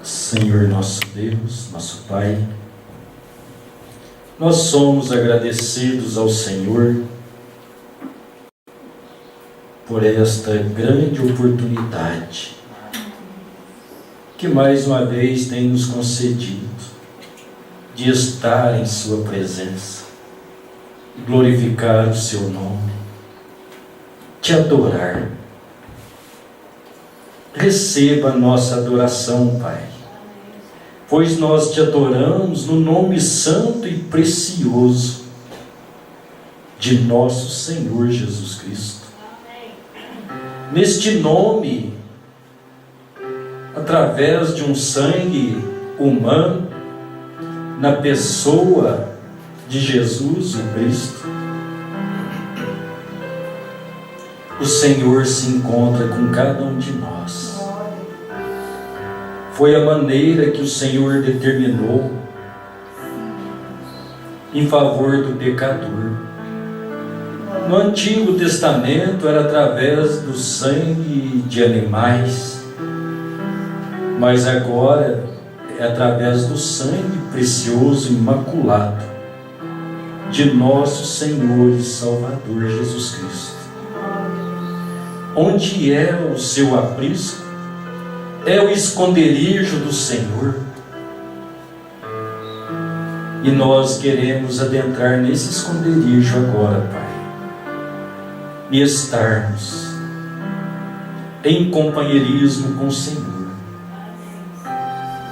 Senhor nosso Deus, nosso Pai, nós somos agradecidos ao Senhor por esta grande oportunidade que mais uma vez tem nos concedido de estar em Sua presença, glorificar o Seu nome, te adorar. Receba a nossa adoração, Pai, pois nós te adoramos no nome santo e precioso de nosso Senhor Jesus Cristo. Neste nome, através de um sangue humano, na pessoa de Jesus, o Cristo, o Senhor se encontra com cada um de nós. Foi a maneira que o Senhor determinou em favor do pecador. No Antigo Testamento era através do sangue de animais, mas agora é através do sangue precioso, imaculado, de nosso Senhor e Salvador Jesus Cristo. Onde é o seu aprisco, é o esconderijo do Senhor. E nós queremos adentrar nesse esconderijo agora, Pai, e estarmos em companheirismo com o Senhor,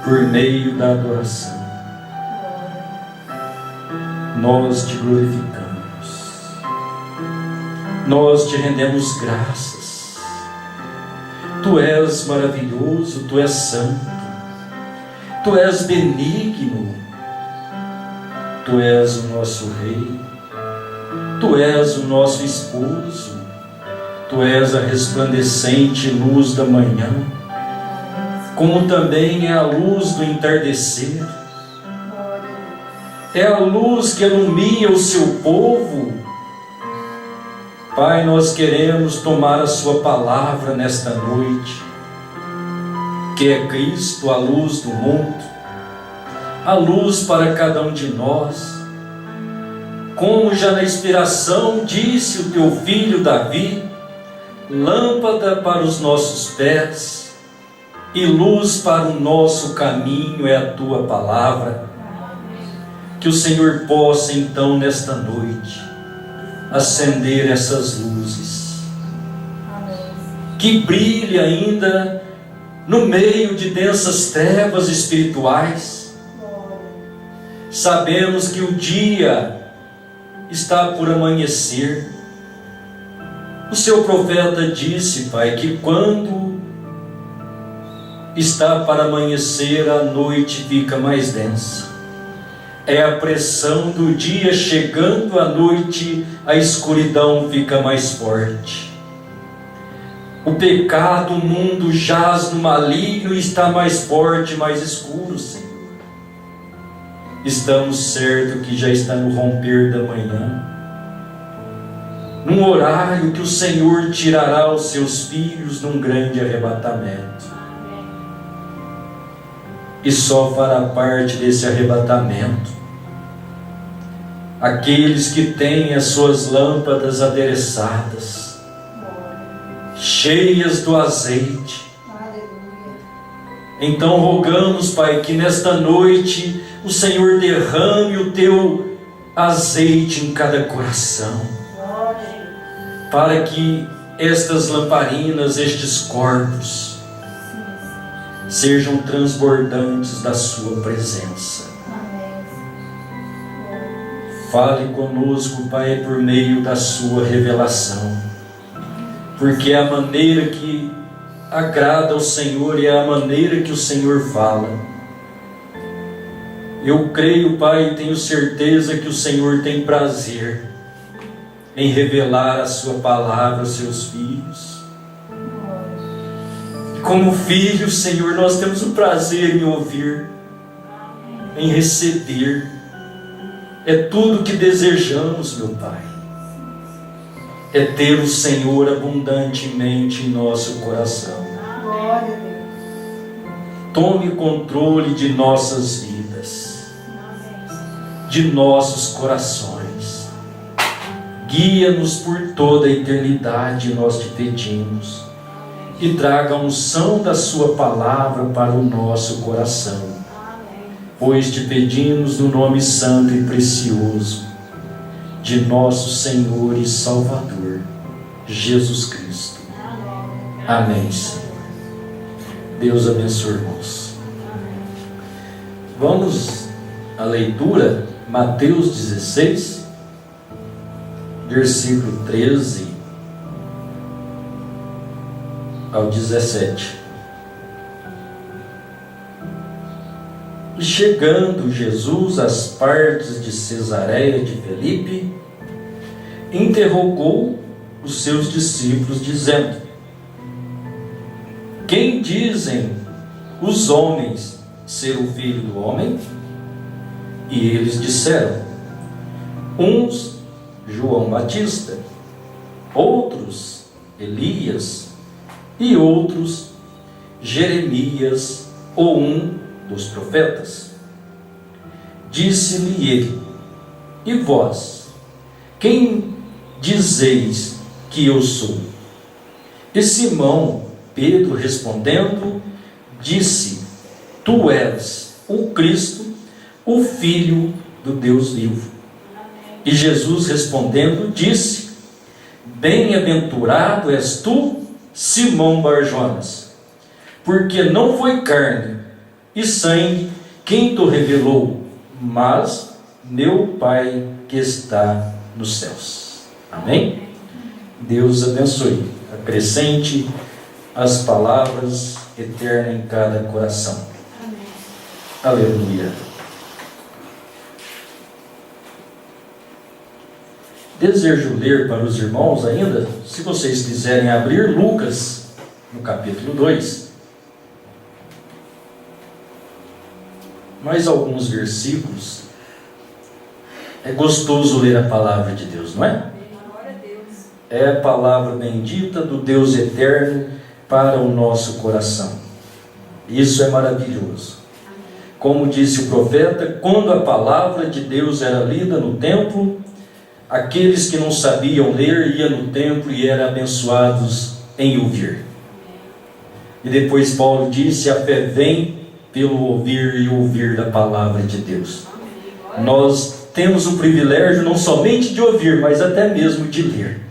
por meio da adoração. Nós te glorificamos, nós te rendemos graças. Tu és maravilhoso, Tu és santo, Tu és benigno, Tu és o nosso Rei, Tu és o nosso esposo, Tu és a resplandecente luz da manhã, como também é a luz do entardecer, é a luz que ilumina o seu povo. Pai, nós queremos tomar a Sua palavra nesta noite, que é Cristo, a luz do mundo, a luz para cada um de nós. Como já na inspiração disse o Teu filho Davi, lâmpada para os nossos pés e luz para o nosso caminho é a Tua palavra. Que o Senhor possa então nesta noite acender essas luzes, que brilhe ainda no meio de densas trevas espirituais. Sabemos que o dia está por amanhecer, o O seu profeta disse, Pai, que quando está para amanhecer, a noite fica mais densa. É a pressão do dia chegando à noite, a escuridão fica mais forte. O pecado, o mundo jaz no maligno e está mais forte, mais escuro, Senhor. Estamos certos que já está no romper da manhã, num horário que o Senhor tirará os seus filhos num grande arrebatamento. E só fará parte desse arrebatamento aqueles que têm as suas lâmpadas adereçadas, cheias do azeite. Então rogamos, Pai, que nesta noite o Senhor derrame o teu azeite em cada coração, para que estas lamparinas, estes corpos, sejam transbordantes da sua presença. Fale conosco, Pai, por meio da sua revelação, porque é a maneira que agrada ao Senhor e é a maneira que o Senhor fala. Eu creio, Pai, e tenho certeza que o Senhor tem prazer em revelar a sua palavra aos seus filhos. E como filhos, Senhor, nós temos o prazer em ouvir, em receber. É tudo que desejamos, meu Pai. É ter o Senhor abundantemente em nosso coração. Tome controle de nossas vidas, de nossos corações. Guia-nos por toda a eternidade, nós te pedimos. E traga a unção da sua palavra para o nosso coração. Pois te pedimos no nome santo e precioso de nosso Senhor e Salvador, Jesus Cristo. Amém, Senhor. Deus abençoe, irmãos. Vamos à leitura, Mateus 16, versículo 13 ao 17. E chegando Jesus às partes de Cesareia de Filipe, interrogou os seus discípulos, dizendo: quem dizem os homens ser o Filho do Homem? E eles disseram: uns João Batista, outros Elias, e outros Jeremias ou um dos profetas. Disse-lhe ele: e vós, quem dizeis que eu sou? E Simão Pedro respondendo, disse: tu és o Cristo, o Filho do Deus vivo. E Jesus respondendo disse: bem-aventurado és tu, Simão Barjonas, porque não foi carne e sangue quem te revelou, mas meu Pai que está nos céus. Amém? Deus abençoe, acrescente as palavras eternas em cada coração. Amém. Aleluia. Desejo ler para os irmãos ainda, se vocês quiserem abrir, Lucas, no capítulo 2. Mais alguns versículos. É gostoso ler a palavra de Deus, não é? É a palavra bendita do Deus eterno para o nosso coração. Isso é maravilhoso. Como disse o profeta, quando a palavra de Deus era lida no templo, aqueles que não sabiam ler iam no templo e eram abençoados em ouvir. E depois Paulo disse: a fé vem pelo ouvir e ouvir da palavra de Deus. Nós temos o privilégio não somente de ouvir, mas até mesmo de ler,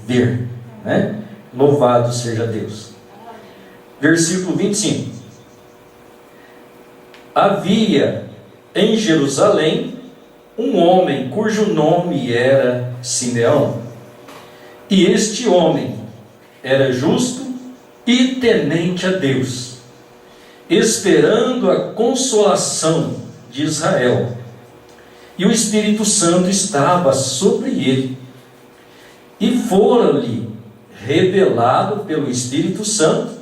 ver, né? Louvado seja Deus. Versículo 25. Havia em Jerusalém um homem cujo nome era Simeão. E este homem era justo e temente a Deus, esperando a consolação de Israel. E o Espírito Santo estava sobre ele. E fora-lhe revelado pelo Espírito Santo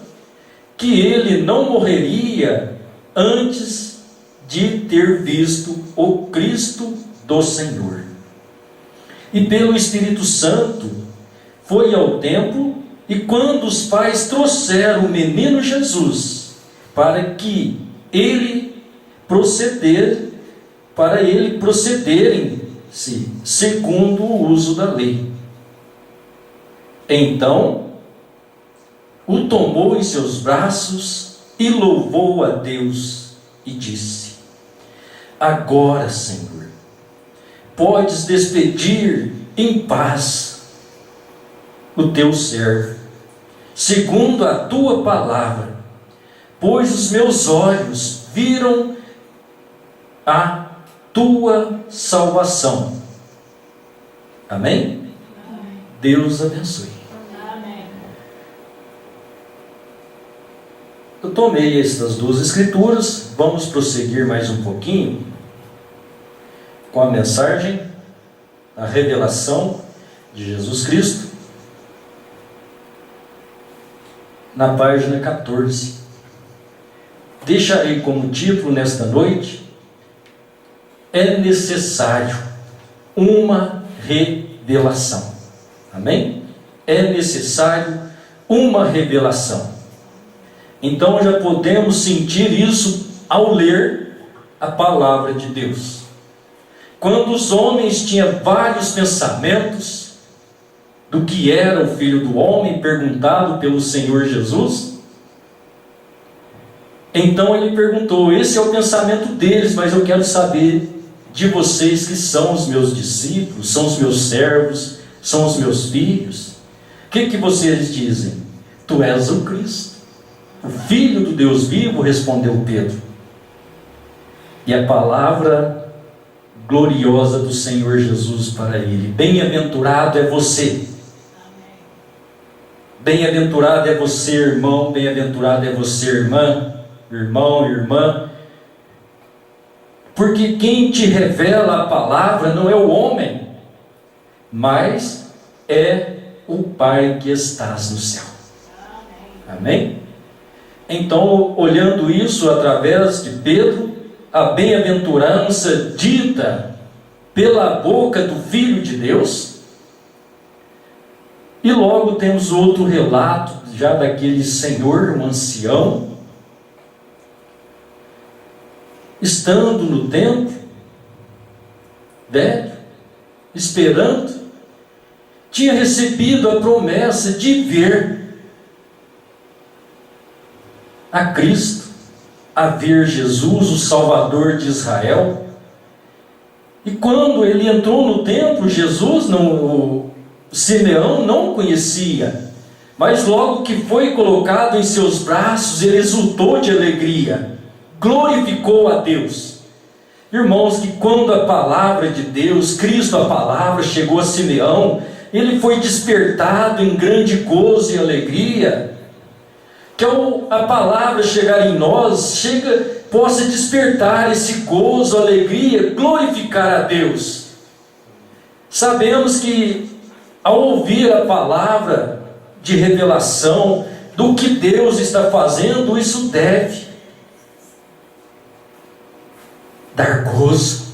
que ele não morreria antes de ter visto o Cristo do Senhor. E pelo Espírito Santo foi ao templo, e quando os pais trouxeram o menino Jesus para ele procederem-se segundo o uso da lei. Então o tomou em seus braços e louvou a Deus e disse: agora, Senhor, podes despedir em paz o teu servo, segundo a tua palavra, pois os meus olhos viram a tua salvação. Amém? Amém. Deus abençoe. Amém. Eu tomei estas duas escrituras, vamos prosseguir mais um pouquinho com a mensagem, a revelação de Jesus Cristo, na página 14. Deixarei como título nesta noite: é necessário uma revelação. Amém? É necessário uma revelação. Então já podemos sentir isso ao ler a palavra de Deus. Quando os homens tinham vários pensamentos do que era o Filho do Homem, perguntado pelo Senhor Jesus, então ele perguntou: esse é o pensamento deles, mas eu quero saber de vocês que são os meus discípulos, são os meus servos, são os meus filhos. O que vocês dizem? Tu és o Cristo, o Filho do Deus vivo, respondeu Pedro. E a palavra gloriosa do Senhor Jesus para ele: bem-aventurado é você. Bem-aventurado é você, irmão, bem-aventurado é você, irmã, irmão, irmã, porque quem te revela a palavra não é o homem, mas é o Pai que estás no céu. Amém? Então, olhando isso através de Pedro, a bem-aventurança dita pela boca do Filho de Deus, e logo temos outro relato, já daquele senhor, um ancião, estando no templo, velho, esperando, tinha recebido a promessa de ver a Cristo, a ver Jesus, o Salvador de Israel. E quando ele entrou no templo, Simeão não o conhecia, mas logo que foi colocado em seus braços, ele exultou de alegria, glorificou a Deus. Irmãos, que quando a palavra de Deus, Cristo a palavra, chegou a Simeão, ele foi despertado em grande gozo e alegria. Que ao a palavra chegar em nós, possa despertar esse gozo, alegria, glorificar a Deus. Sabemos que ao ouvir a palavra de revelação do que Deus está fazendo, isso deve dar gozo.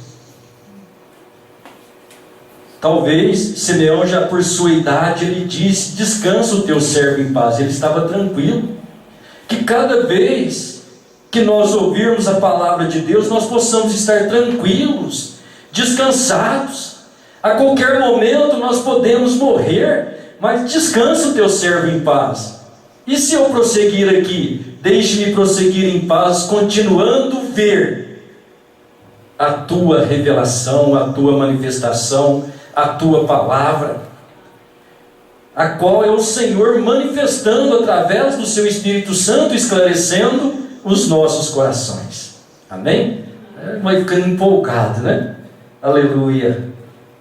Talvez Simeão, já por sua idade, ele disse: descansa o teu servo em paz. Ele estava tranquilo. Que cada vez que nós ouvirmos a palavra de Deus, nós possamos estar tranquilos, descansados. A qualquer momento nós podemos morrer, mas descansa o teu servo em paz. E se eu prosseguir aqui? Deixe-me prosseguir em paz, continuando ver a tua revelação, a tua manifestação, a tua palavra, a qual é o Senhor manifestando através do seu Espírito Santo, esclarecendo os nossos corações. Amém? Vai ficando empolgado, né? Aleluia!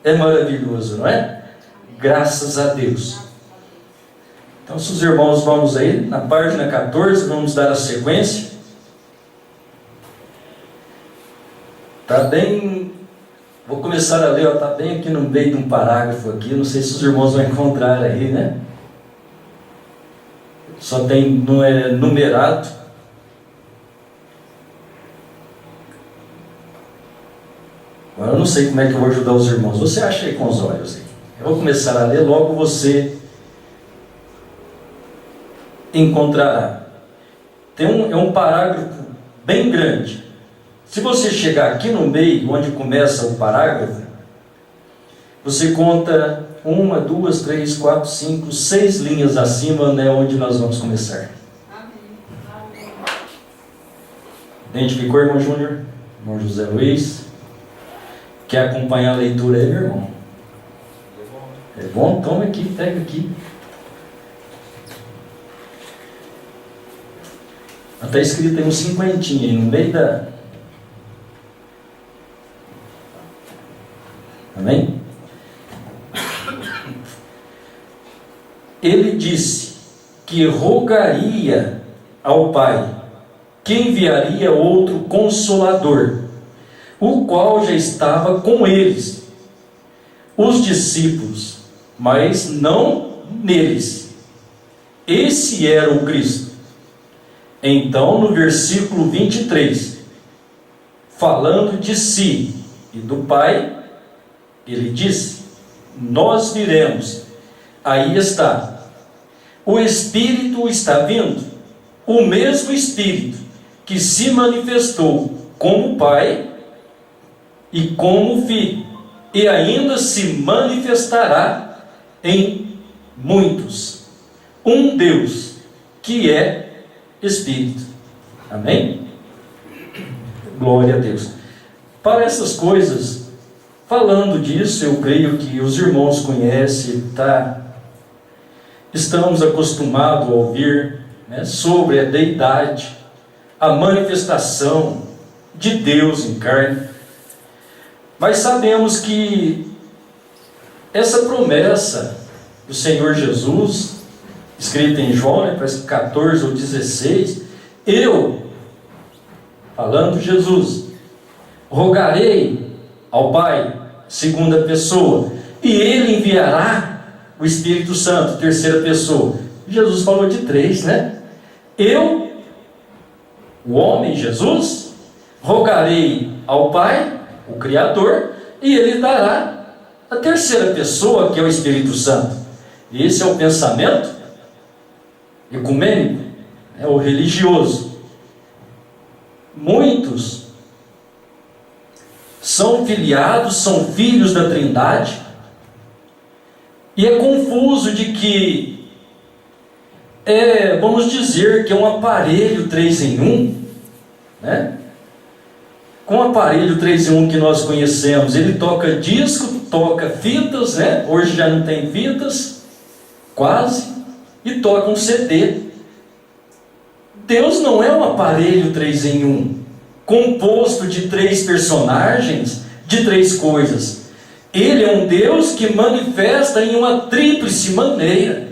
É maravilhoso, não é? Graças a Deus. Então, se os irmãos vamos aí, na página 14, vamos dar a sequência. Está bem, vou começar a ler, está bem aqui no meio de um parágrafo aqui, não sei se os irmãos vão encontrar aí, né? Só tem, não é numerado. Agora eu não sei como é que eu vou ajudar os irmãos. Você acha aí com os olhos aí. Eu vou começar a ler, logo você encontrará. É um parágrafo bem grande. Se você chegar aqui no meio, onde começa o parágrafo, você conta 1, 2, 3, 4, 5, 6 linhas acima, né, onde nós vamos começar. Amém. Identificou, irmão Júnior? Irmão José Luiz? Quer acompanhar a leitura aí, meu irmão? É bom? Toma aqui, pega aqui. Está escrito aí um cinquentinho aí no meio da... Amém? Ele disse que rogaria ao Pai que enviaria outro Consolador, o qual já estava com eles, os discípulos, mas não neles. Esse era o Cristo. Então, no versículo 23, falando de si e do Pai, ele disse: nós viremos. Aí está. O Espírito está vindo. O mesmo Espírito que se manifestou como Pai e como Filho, e ainda se manifestará em muitos. Um Deus que é Espírito. Amém? Glória a Deus. Para essas coisas, falando disso, eu creio que os irmãos conhecem, estamos acostumados a ouvir, né, sobre a deidade, a manifestação de Deus em carne. Mas sabemos que essa promessa do Senhor Jesus, escrita em João, né, parece que 14 ou 16, falando Jesus, rogarei ao Pai, segunda pessoa, e Ele enviará o Espírito Santo, terceira pessoa. Jesus falou de 3, né? Eu, o homem Jesus, rogarei ao Pai, o Criador, e Ele dará a terceira pessoa, que é o Espírito Santo. Esse é o pensamento ecumênico, é o religioso. Muitos são filiados, são filhos da Trindade, e é confuso de que vamos dizer que é um aparelho 3 em 1, né? Com o aparelho 3 em 1 que nós conhecemos, ele toca disco, toca fitas, né? Hoje já não tem fitas, quase, e toca um CD. Deus não é um aparelho 3 em 1, composto de 3 personagens, de 3 coisas. Ele é um Deus que manifesta em uma tríplice maneira.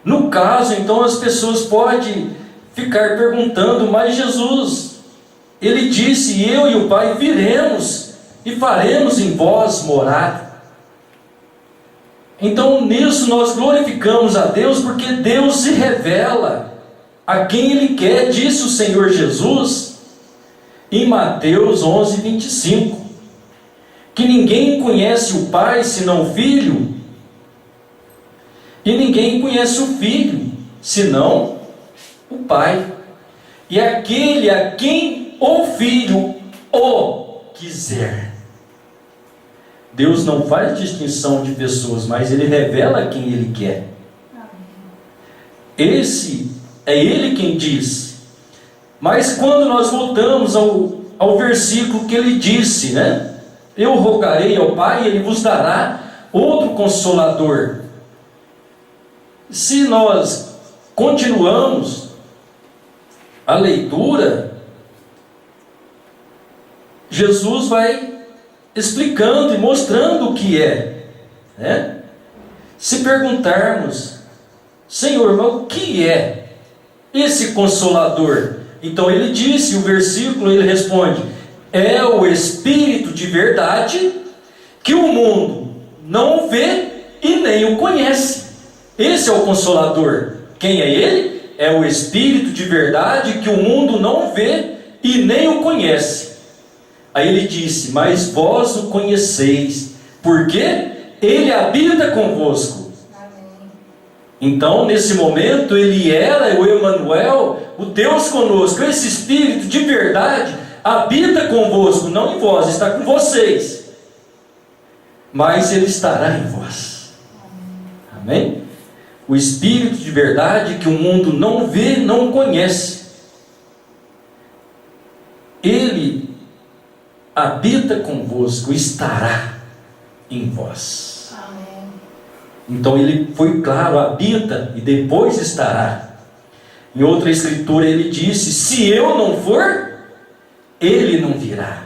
No caso, então, as pessoas podem ficar perguntando: mas Jesus, Ele disse: eu e o Pai viremos e faremos em vós morada. Então, nisso nós glorificamos a Deus, porque Deus se revela a quem Ele quer, disse o Senhor Jesus em Mateus 11, 25, que ninguém conhece o Pai senão o Filho, e ninguém conhece o Filho senão o Pai, e aquele a quem o Filho o quiser. Deus não faz distinção de pessoas, mas Ele revela a quem Ele quer. Esse é Ele quem diz. Mas quando nós voltamos ao versículo que Ele disse, né? Eu rogarei ao Pai e Ele vos dará outro Consolador. Se nós continuamos a leitura, Jesus vai explicando e mostrando o que é, né? Se perguntarmos, Senhor, mas o que é esse Consolador? Então ele disse, o versículo, ele responde: é o Espírito de verdade, que o mundo não vê e nem o conhece. Esse é o Consolador. Quem é ele? É o Espírito de verdade, que o mundo não vê e nem o conhece. Aí ele disse: mas vós o conheceis, porque ele habita convosco. Então, nesse momento, ele era o Emanuel, o Deus conosco. Esse Espírito de verdade habita convosco, não em vós, está com vocês, mas ele estará em vós. Amém? O Espírito de verdade que o mundo não vê, não conhece, ele habita convosco, estará em vós. Então ele foi claro, habita e depois estará. Em outra escritura ele disse: se eu não for, ele não virá.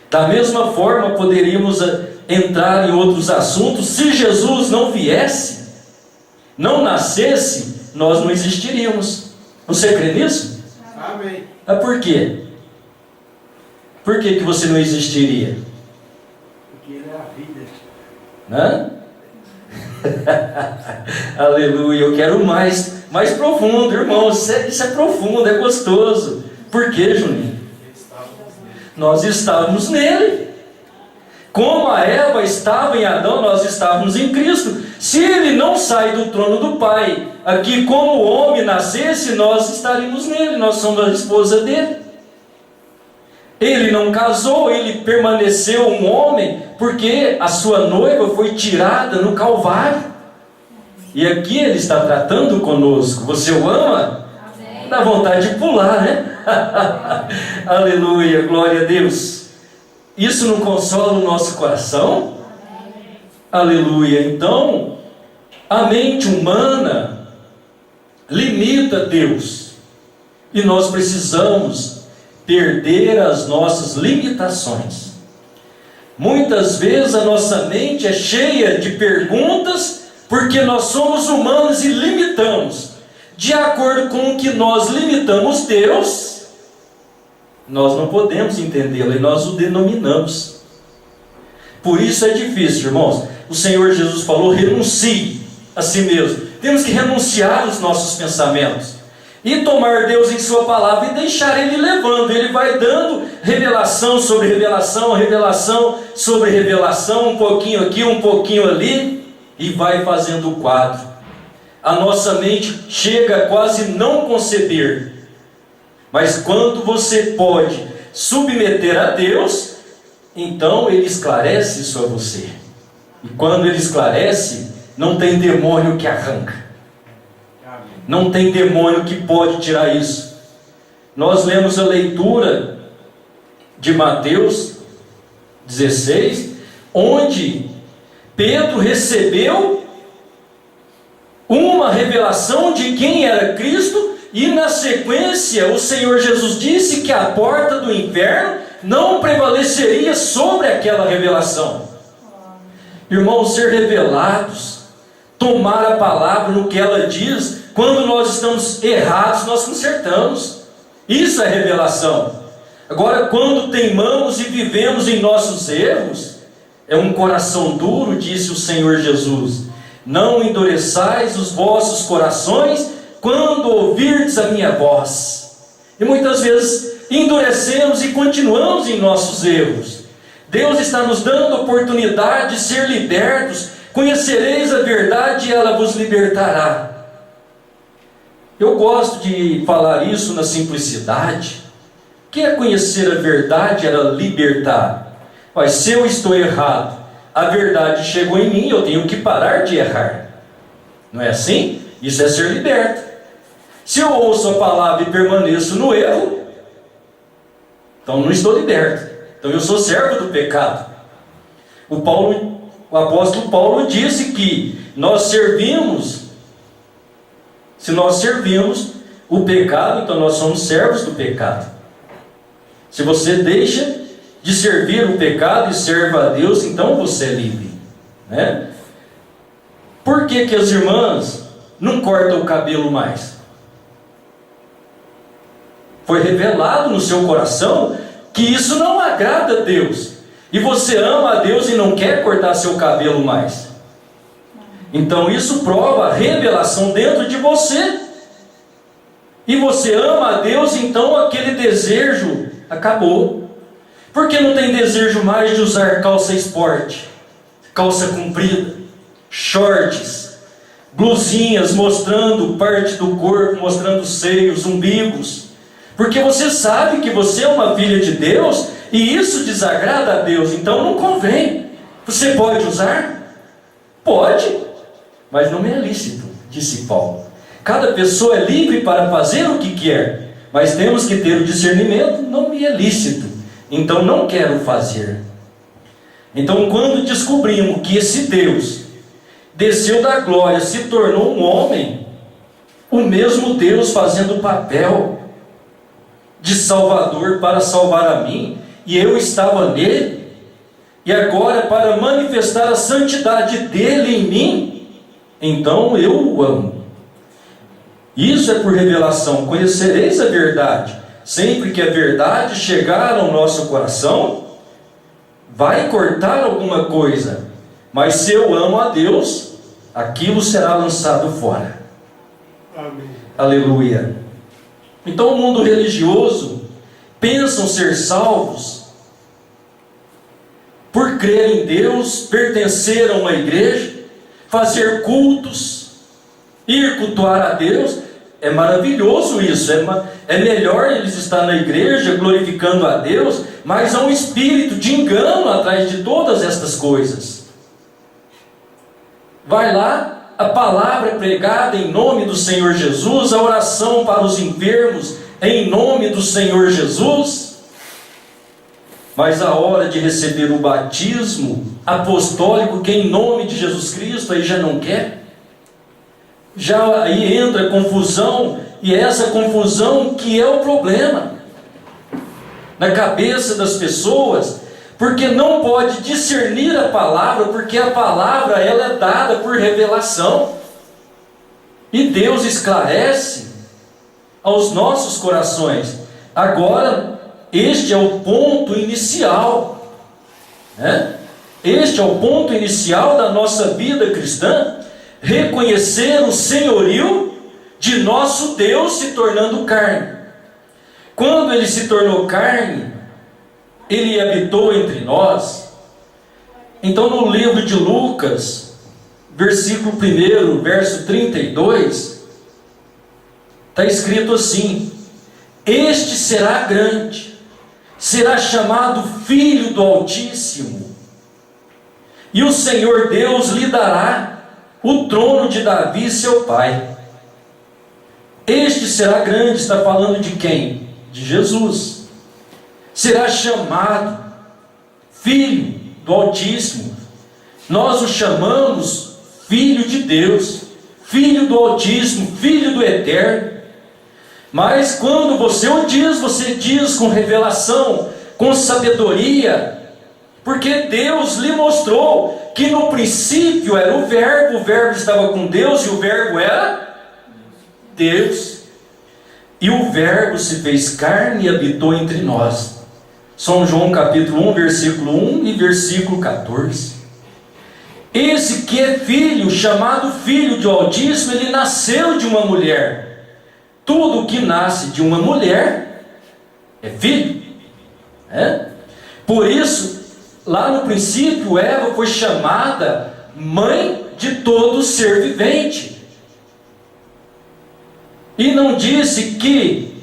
Da mesma forma poderíamos entrar em outros assuntos. Se Jesus não viesse, não nascesse, nós não existiríamos. Você crê nisso? Amém. Por quê? Por que você não existiria? Porque ele é a vida. Hã? Aleluia. Eu quero mais profundo, irmão. Isso é profundo, é gostoso. Por quê, Juninho? Nós estávamos nele. Como a Eva estava em Adão, nós estávamos em Cristo. Se ele não sai do trono do Pai, aqui como o homem nascesse, nós estaríamos nele. Nós somos a esposa dele. Ele não casou, ele permaneceu um homem, porque a sua noiva foi tirada no Calvário. E aqui ele está tratando conosco. Você o ama? Amém. Dá vontade de pular, né? Aleluia, glória a Deus. Isso não consola o nosso coração? Amém. Aleluia. Então, a mente humana limita Deus. E nós precisamos perder as nossas limitações. Muitas vezes a nossa mente é cheia de perguntas, porque nós somos humanos e limitamos. De acordo com o que nós limitamos Deus, nós não podemos entendê-lo e nós o denominamos. Por isso é difícil, irmãos. O Senhor Jesus falou: renuncie a si mesmo. Temos que renunciar os nossos pensamentos e tomar Deus em sua palavra e deixar Ele levando. Ele vai dando revelação sobre revelação, revelação sobre revelação, um pouquinho aqui, um pouquinho ali, e vai fazendo o quadro. A nossa mente chega a quase não conceber, mas quando você pode submeter a Deus, então Ele esclarece isso a você. E quando Ele esclarece, não tem demônio que arranca. Não tem demônio que pode tirar isso. Nós lemos a leitura de Mateus 16, onde Pedro recebeu uma revelação de quem era Cristo, e na sequência o Senhor Jesus disse que a porta do inferno não prevaleceria sobre aquela revelação. Irmãos, ser revelados, tomar a palavra no que ela diz. Quando nós estamos errados, nós consertamos. Isso é revelação. Agora, quando teimamos e vivemos em nossos erros, é um coração duro, disse o Senhor Jesus. Não endureçais os vossos corações quando ouvirdes a minha voz. E muitas vezes endurecemos e continuamos em nossos erros. Deus está nos dando a oportunidade de ser libertos. Conhecereis a verdade e ela vos libertará. Eu gosto de falar isso na simplicidade. O que é conhecer a verdade? Era libertar. Mas se eu estou errado, a verdade chegou em mim, eu tenho que parar de errar. Não é assim? Isso é ser liberto. Se eu ouço a palavra e permaneço no erro, então não estou liberto. Então eu sou servo do pecado. O apóstolo Paulo disse que se nós servimos o pecado, então nós somos servos do pecado. Se você deixa de servir o pecado e serve a Deus, então você é livre, né? Por que que as irmãs não cortam o cabelo mais? Foi revelado no seu coração que isso não agrada a Deus. E você ama a Deus e não quer cortar seu cabelo mais. Então isso prova a revelação dentro de você. E você ama a Deus, então aquele desejo acabou. Porque não tem desejo mais de usar calça esporte, calça comprida, shorts, blusinhas mostrando parte do corpo, mostrando seios, umbigos. Porque você sabe que você é uma filha de Deus e isso desagrada a Deus, então não convém. Você pode usar? Pode, mas não é lícito, disse Paulo. Cada pessoa é livre para fazer o que quer, mas temos que ter o discernimento, não me é lícito, então não quero fazer. Então quando descobrimos que esse Deus desceu da glória, se tornou um homem, o mesmo Deus fazendo o papel de Salvador para salvar a mim, e eu estava nele, e agora para manifestar a santidade dele em mim, então eu o amo. Isso é por revelação. Conhecereis a verdade. Sempre que a verdade chegar ao nosso coração, vai cortar alguma coisa, mas se eu amo a Deus, aquilo será lançado fora. Amém. Aleluia. Então o mundo religioso pensam ser salvos por crer em Deus, pertencer a uma igreja, fazer cultos, ir cultuar a Deus. É maravilhoso isso, é melhor eles estar na igreja glorificando a Deus, mas há um espírito de engano atrás de todas estas coisas. Vai lá, a palavra pregada em nome do Senhor Jesus, a oração para os enfermos em nome do Senhor Jesus, mas a hora de receber o batismo apostólico, que é em nome de Jesus Cristo, aí já não quer. Já aí entra a confusão, e é essa confusão que é o problema na cabeça das pessoas, porque não pode discernir a palavra, porque a palavra ela é dada por revelação, e Deus esclarece aos nossos corações. Agora, este é o ponto inicial, né? Este é o ponto inicial da nossa vida cristã, reconhecer o senhorio de nosso Deus se tornando carne. Quando ele se tornou carne, ele habitou entre nós. Então no livro de Lucas, versículo 1, verso 32, está escrito assim: este será grande, será chamado Filho do Altíssimo, e o Senhor Deus lhe dará o trono de Davi, seu pai. Este será grande, está falando de quem? De Jesus. Será chamado Filho do Altíssimo. Nós o chamamos Filho de Deus, Filho do Altíssimo, Filho do Eterno. Mas quando você diz com revelação, com sabedoria, porque Deus lhe mostrou que no princípio era o Verbo estava com Deus, e o Verbo era Deus. E o Verbo se fez carne e habitou entre nós. São João capítulo 1, versículo 1 e versículo 14. Esse que é filho, chamado Filho do Altíssimo, ele nasceu de uma mulher. Tudo que nasce de uma mulher é filho. Por isso, lá no princípio, Eva foi chamada mãe de todo ser vivente. E não disse que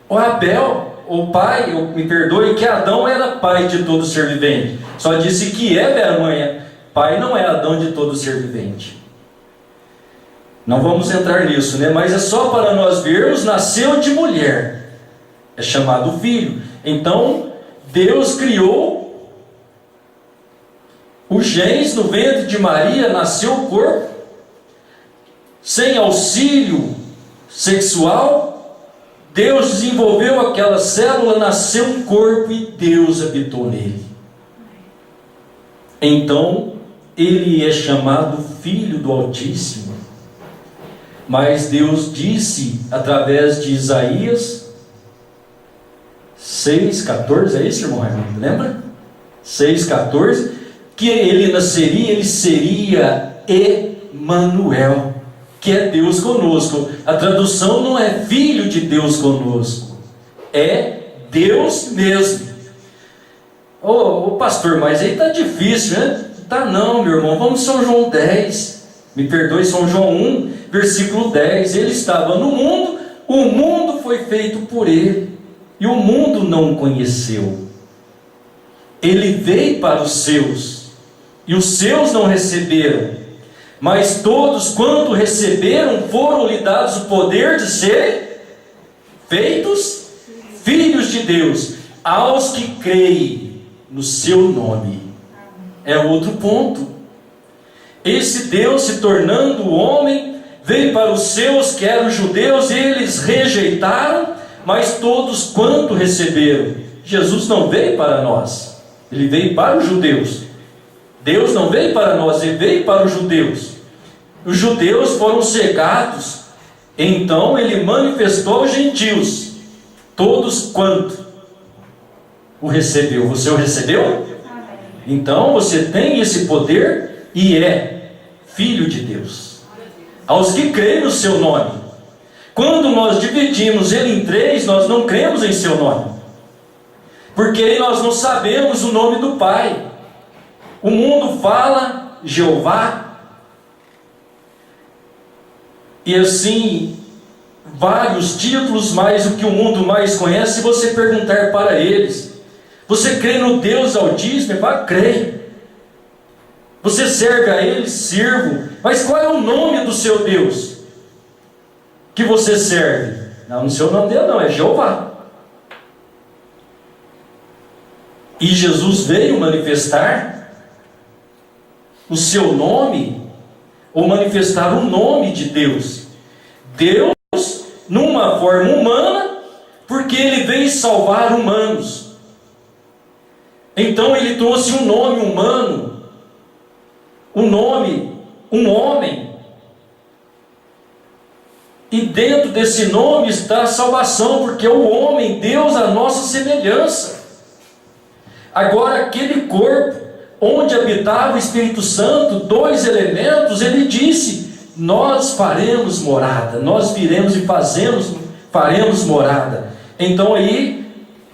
o Abel, o pai, me perdoe, que Adão era pai de todo ser vivente. Só disse que Eva era mãe. Pai não é Adão de todo ser vivente. Não vamos entrar nisso, né? Mas é só para nós vermos, nasceu de mulher. É chamado filho. Então, Deus criou os genes no ventre de Maria, nasceu o corpo, sem auxílio sexual. Deus desenvolveu aquela célula, nasceu um corpo e Deus habitou nele. Então, ele é chamado Filho do Altíssimo. Mas Deus disse, através de Isaías 6,14, é isso, irmão Raimundo? Lembra? 6,14, que ele nasceria, ele seria Emanuel, que é Deus conosco. A tradução não é Filho de Deus conosco, é Deus mesmo. Ô pastor, mas aí está difícil, né? Tá não, meu irmão, vamos São João 10, me perdoe, São João 1, versículo 10, ele estava no mundo, o mundo foi feito por ele, e o mundo não o conheceu. Ele veio para os seus, e os seus não receberam, mas todos quanto receberam, foram-lhe dados o poder de serem feitos filhos de Deus, aos que creem no seu nome. É outro ponto. Esse Deus, se tornando homem, veio para os seus, que eram judeus, e eles rejeitaram, mas todos quanto receberam. Jesus não veio para nós, ele veio para os judeus. Deus não veio para nós, ele veio para os judeus. Os judeus foram cegados, então ele manifestou aos gentios, todos quanto o recebeu. Você o recebeu? Então você tem esse poder e é filho de Deus, aos que creem no seu nome. Quando nós dividimos ele em três, nós não cremos em seu nome, porque aí nós não sabemos o nome do Pai. O mundo fala Jeová, e assim vários títulos, mas o que o mundo mais conhece, se você perguntar para eles: você crê no Deus Altíssimo? Ele fala: creio. Você serve a Ele? Sirvo. Mas qual é o nome do seu Deus que você serve? Não, não sei o nome dele não, é Jeová. E Jesus veio manifestar o seu nome, ou manifestar o nome de Deus. Deus numa forma humana, porque Ele veio salvar humanos. Então ele trouxe um nome humano, um homem, e dentro desse nome está a salvação, porque o homem, Deus, a nossa semelhança. Agora aquele corpo, onde habitava o Espírito Santo, dois elementos, ele disse: nós faremos morada, nós viremos e faremos morada. Então aí,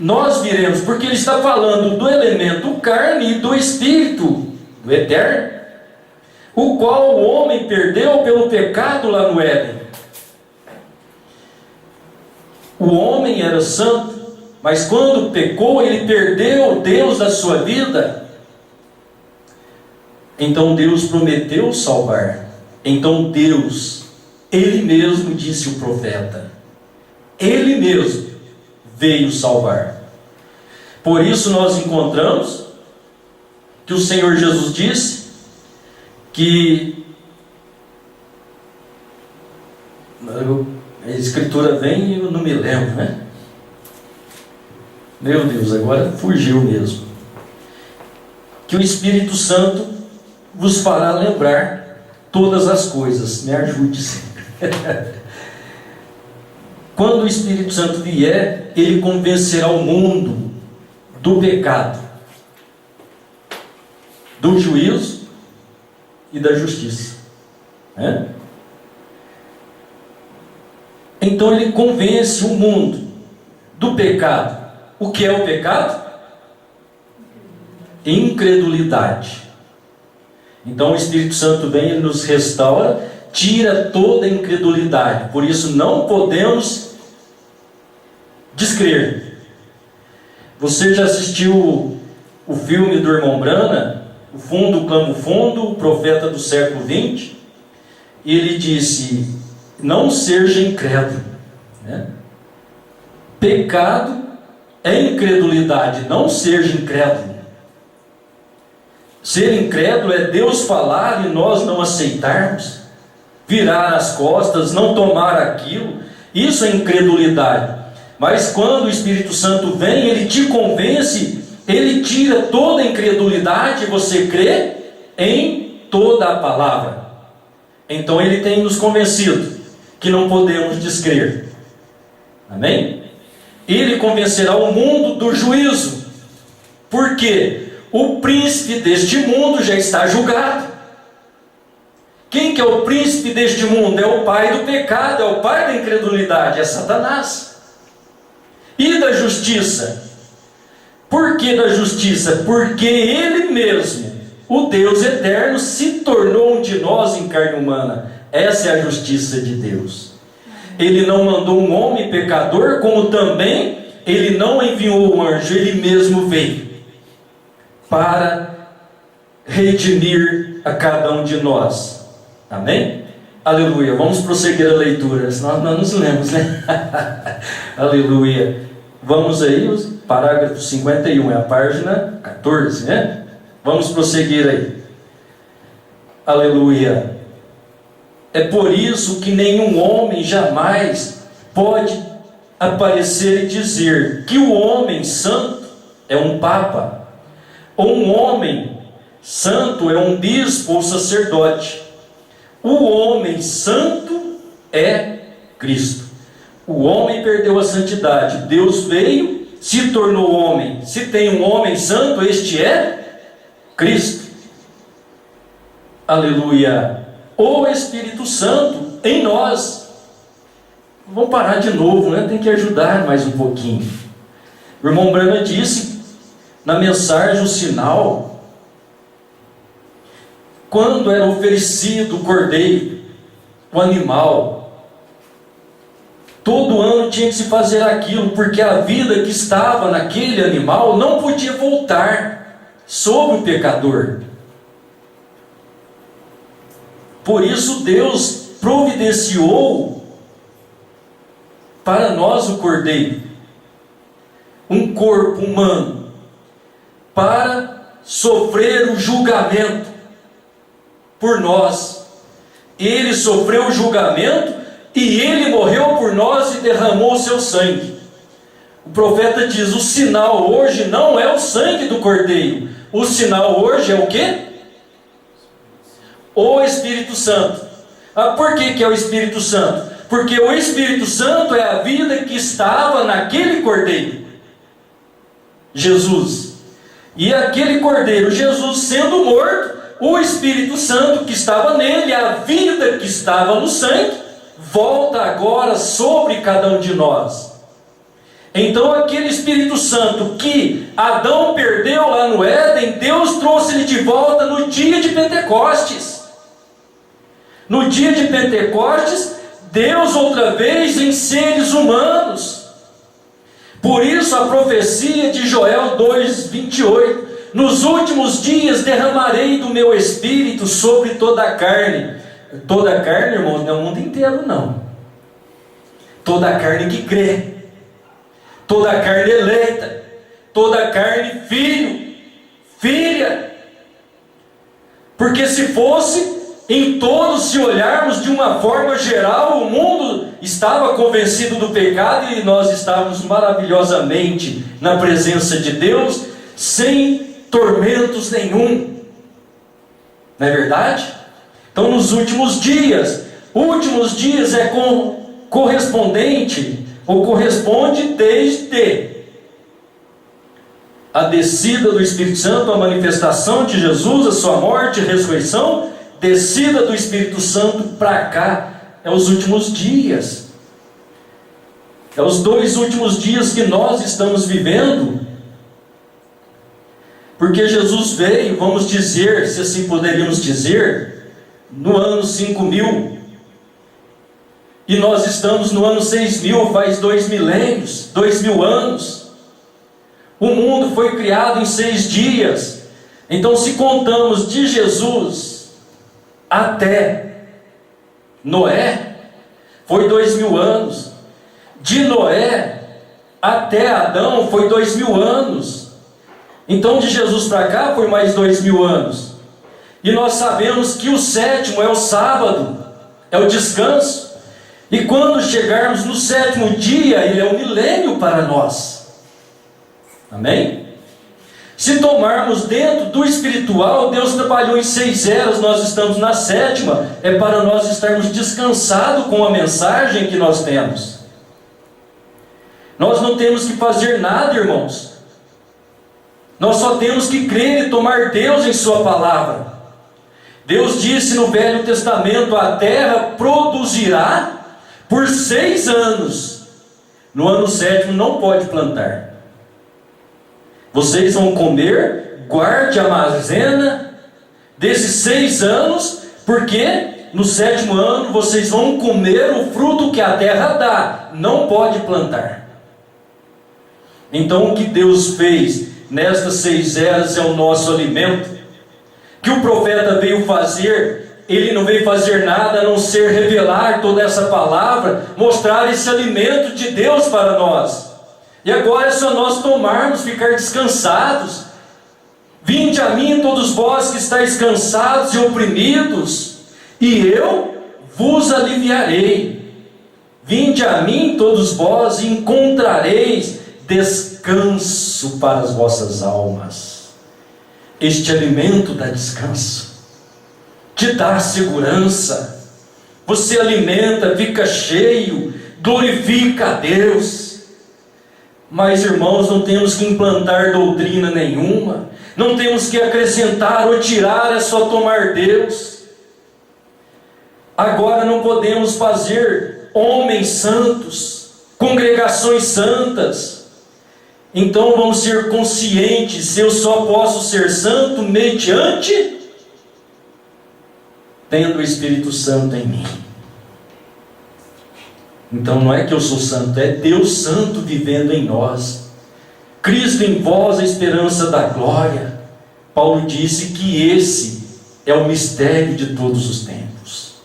nós viremos, porque ele está falando do elemento carne e do espírito, do eterno, o qual o homem perdeu pelo pecado lá no Éden. O homem era santo, mas quando pecou, ele perdeu o Deus da sua vida. Então Deus prometeu salvar. Então Deus, Ele mesmo, disse o profeta, Ele mesmo veio salvar. Por isso nós encontramos que o Senhor Jesus disse que a escritura vem e eu não me lembro, né? Meu Deus, agora fugiu mesmo. Que o Espírito Santo vos fará lembrar todas as coisas. Me ajude sempre. Quando o Espírito Santo vier, ele convencerá o mundo do pecado, do juízo e da justiça. Então ele convence o mundo do pecado. O que é o pecado? Incredulidade. Então o Espírito Santo vem e nos restaura, tira toda a incredulidade. Por isso não podemos descrer. Você já assistiu o filme do irmão Brana, O Fundo Clama o Fundo, o profeta do século XX? Ele disse: não seja incrédulo. Pecado é incredulidade, não seja incrédulo. Ser incrédulo é Deus falar e nós não aceitarmos, virar as costas, não tomar aquilo. Isso é incredulidade. Mas quando o Espírito Santo vem, ele te convence, ele tira toda a incredulidade, e você crê em toda a palavra. Então ele tem nos convencido que não podemos descrer. Amém? Ele convencerá o mundo do juízo, porque o príncipe deste mundo já está julgado. Quem que é o príncipe deste mundo? É o pai do pecado, é o pai da incredulidade, é Satanás. E da justiça? Por que da justiça? Porque ele mesmo, o Deus eterno, se tornou um de nós em carne humana. Essa é a justiça de Deus. Ele não mandou um homem pecador, como também ele não enviou um anjo, ele mesmo veio para redimir a cada um de nós. Amém? Aleluia. Vamos prosseguir a leitura, senão nós nos lemos, né? Aleluia. Vamos aí, parágrafo 51, é a página 14, né? Vamos prosseguir aí. Aleluia. É por isso que nenhum homem jamais pode aparecer e dizer que o homem santo é um papa, ou um homem santo é um bispo ou sacerdote. O homem santo é Cristo. O homem perdeu a santidade. Deus veio, se tornou homem. Se tem um homem santo, este é Cristo. Aleluia. O Espírito Santo em nós. Vamos parar de novo, né? Tem que ajudar mais um pouquinho. O irmão Branham disse na mensagem, o sinal, quando era oferecido o cordeiro, o animal, todo ano tinha que se fazer aquilo, porque a vida que estava naquele animal não podia voltar sobre o pecador. Por isso Deus providenciou para nós o cordeiro, um corpo humano, para sofrer o julgamento por nós. Ele sofreu o julgamento e ele morreu por nós e derramou o seu sangue. O profeta diz: o sinal hoje não é o sangue do cordeiro, o sinal hoje é o quê? O Espírito Santo. Por que é o Espírito Santo? Porque o Espírito Santo é a vida que estava naquele cordeiro, Jesus. E aquele cordeiro, Jesus, sendo morto, o Espírito Santo que estava nele, a vida que estava no sangue, volta agora sobre cada um de nós. Então aquele Espírito Santo que Adão perdeu lá no Éden, Deus trouxe ele de volta no dia de Pentecostes. No dia de Pentecostes, Deus outra vez em seres humanos. Por isso a profecia de Joel 2:28, nos últimos dias derramarei do meu Espírito sobre toda a carne. Toda a carne, irmãos, não é o mundo inteiro, não. Toda a carne que crê, toda a carne eleita, toda a carne filho, filha. Porque se fosse em todos, se olharmos de uma forma geral, o mundo estava convencido do pecado e nós estávamos maravilhosamente na presença de Deus, sem tormentos nenhum. Não é verdade? Então nos últimos dias é correspondente, ou corresponde desde a descida do Espírito Santo, a manifestação de Jesus, a sua morte e ressurreição, descida do Espírito Santo para cá, é os últimos dias. É os 2 últimos dias que nós estamos vivendo, porque Jesus veio, vamos dizer, se assim poderíamos dizer, no ano 5000, e nós estamos no ano 6000, faz 2 milênios, 2000 anos. O mundo foi criado em 6 dias. Então, se contamos de Jesus até Noé, foi 2000 anos. De Noé até Adão foi 2000 anos. Então de Jesus para cá foi mais 2000 anos. E nós sabemos que o 7º é o sábado, é o descanso. E quando chegarmos no 7º dia, ele é um milênio para nós. Amém? Se tomarmos dentro do espiritual, Deus trabalhou em 6 eras, nós estamos na 7ª, é para nós estarmos descansados com a mensagem que nós temos. Nós não temos que fazer nada, irmãos. Nós só temos que crer e tomar Deus em sua palavra. Deus disse no Velho Testamento: a terra produzirá por 6 anos. No ano 7º não pode plantar. Vocês vão comer, guarde, armazena desses 6 anos, porque no 7º ano vocês vão comer o fruto que a terra dá. Não pode plantar. Então o que Deus fez nestas 6 eras é o nosso alimento. Que o profeta veio fazer, ele não veio fazer nada a não ser revelar toda essa palavra, mostrar esse alimento de Deus para nós. E agora é só nós tomarmos, ficar descansados. Vinde a mim todos vós que estáis cansados e oprimidos, e eu vos aliviarei. Vinde a mim todos vós e encontrareis descanso para as vossas almas. Este alimento dá descanso, te dá segurança. Você alimenta, fica cheio, glorifica a Deus. Mas, irmãos, não temos que implantar doutrina nenhuma, não temos que acrescentar ou tirar, é só tomar Deus. Agora não podemos fazer homens santos, congregações santas. Então vamos ser conscientes, se eu só posso ser santo mediante tendo o Espírito Santo em mim. Então não é que eu sou santo, é Deus Santo vivendo em nós. Cristo em vós, a esperança da glória. Paulo disse que esse é o mistério de todos os tempos,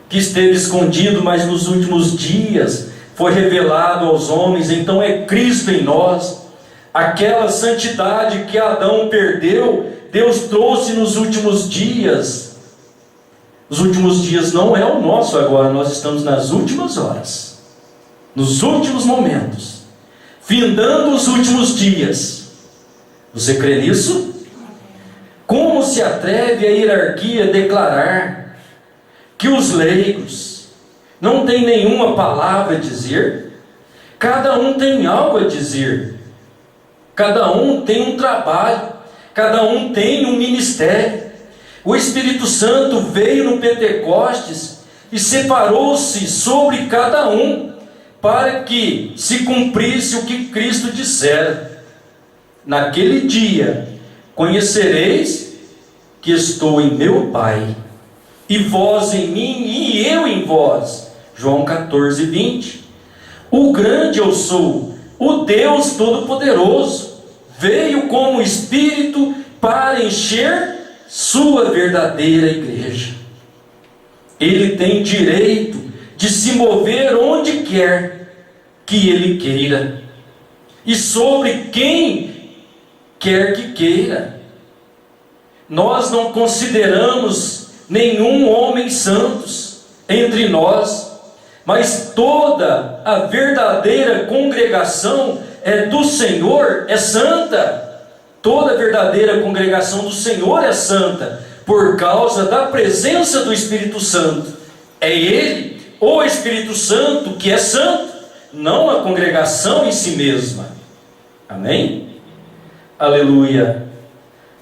que esteve escondido, mas nos últimos dias foi revelado aos homens. Então é Cristo em nós. Aquela santidade que Adão perdeu, Deus trouxe nos últimos dias. Os últimos dias não é o nosso agora, nós estamos nas últimas horas, nos últimos momentos, findando os últimos dias. Você crê nisso? Como se atreve a hierarquia a declarar que os leigos não têm nenhuma palavra a dizer? Cada um tem algo a dizer, cada um tem um trabalho, cada um tem um ministério. O Espírito Santo veio no Pentecostes e separou-se sobre cada um, para que se cumprisse o que Cristo dissera: naquele dia conhecereis que estou em meu Pai, e vós em mim, e eu em vós. João 14, 20. O grande eu sou, o Deus Todo-Poderoso, veio como Espírito para encher sua verdadeira igreja. Ele tem direito de se mover onde quer que Ele queira, e sobre quem quer que queira. Nós não consideramos nenhum homem santos entre nós, mas toda a verdadeira congregação é do Senhor, é santa. Toda a verdadeira congregação do Senhor é santa, por causa da presença do Espírito Santo. É Ele, o Espírito Santo, que é santo, não a congregação em si mesma. Amém? Aleluia.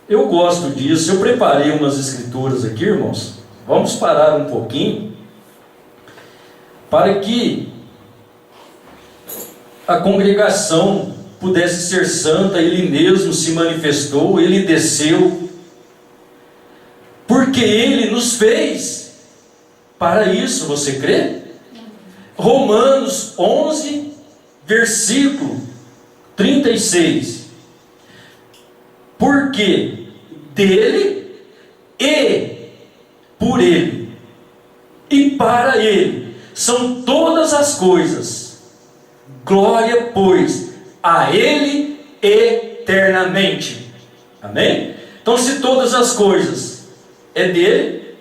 Eu gosto disso. Eu preparei umas escrituras aqui, irmãos. Vamos parar um pouquinho, para que a congregação pudesse ser santa. Ele mesmo se manifestou, Ele desceu, porque Ele nos fez para isso. Você crê? Romanos 11, versículo 36. Porque dele e por Ele e para Ele são todas as coisas. Glória, pois, a Ele eternamente. Amém? Então, se todas as coisas é dele,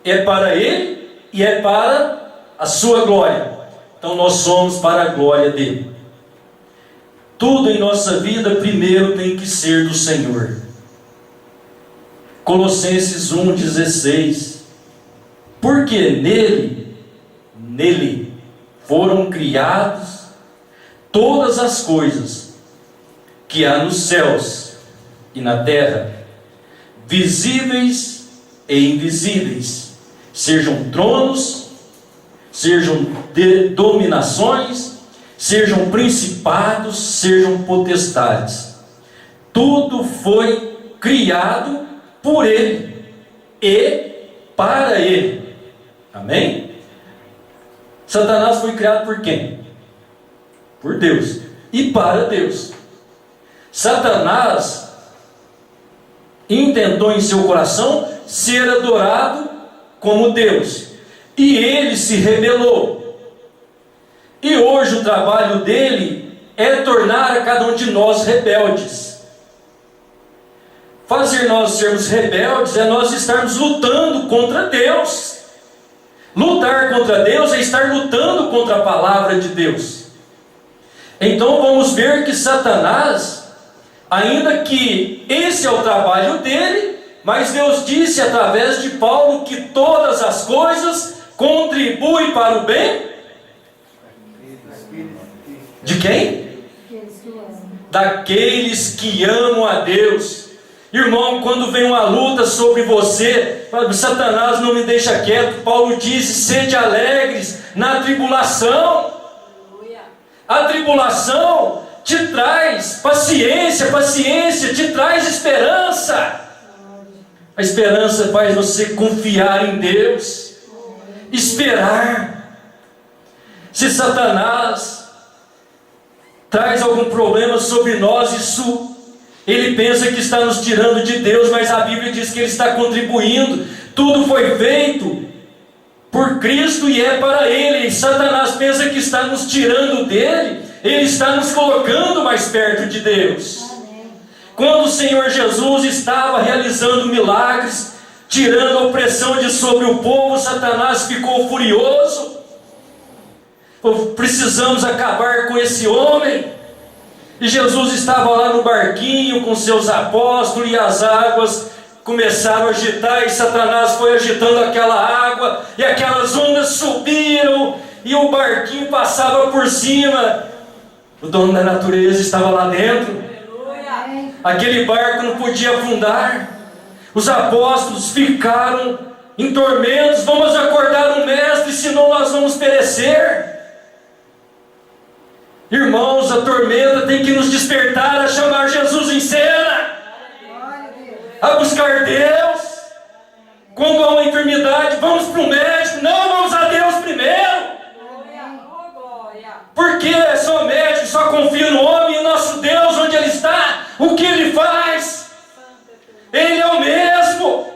é para Ele e é para a sua glória, então nós somos para a glória dele. tudo em nossa vida primeiro tem que ser do Senhor. Colossenses 1,16. Porque nele foram criados todas as coisas que há nos céus e na terra, visíveis e invisíveis, sejam tronos, sejam dominações, sejam principados, sejam potestades. Tudo foi criado por Ele e para Ele. Amém? Satanás foi criado por quem? Por Deus e para Deus. Satanás intentou em seu coração ser adorado como Deus, e ele se rebelou. E hoje o trabalho dele é tornar a cada um de nós rebeldes. Fazer nós sermos rebeldes é nós estarmos lutando contra Deus. Lutar contra Deus é estar lutando contra a palavra de Deus. Então vamos ver que Satanás, ainda que esse é o trabalho dele, mas Deus disse através de Paulo que todas as coisas contribuem para o bem de quem? Daqueles que amam a Deus. Irmão, quando vem uma luta sobre você, Satanás não me deixa quieto. Paulo diz: sede alegres na tribulação. A tribulação te traz paciência, paciência te traz esperança. A esperança faz você confiar em Deus, esperar. Se Satanás traz algum problema sobre nós, ele pensa que está nos tirando de Deus, mas a Bíblia diz que ele está contribuindo. Tudo foi feito por Cristo e é para Ele. E Satanás pensa que está nos tirando dele, ele está nos colocando mais perto de Deus. Quando o Senhor Jesus estava realizando milagres, tirando a opressão de sobre o povo, Satanás ficou furioso. Precisamos acabar com esse homem. E Jesus estava lá no barquinho com seus apóstolos, e as águas começaram a agitar, e Satanás foi agitando aquela água, e aquelas ondas subiram, e o barquinho passava por cima. O dono da natureza estava lá dentro. Aquele barco não podia afundar. Os apóstolos ficaram em tormentos: vamos acordar o mestre, senão nós vamos perecer. Irmãos, a tormenta tem que nos despertar a chamar Jesus em cena, a buscar Deus. Quando há uma enfermidade, vamos para o médico. Não, vamos a Deus primeiro. Porque é só médico, só confia no homem. E nosso Deus, onde Ele está, o que Ele faz? Ele é o mesmo.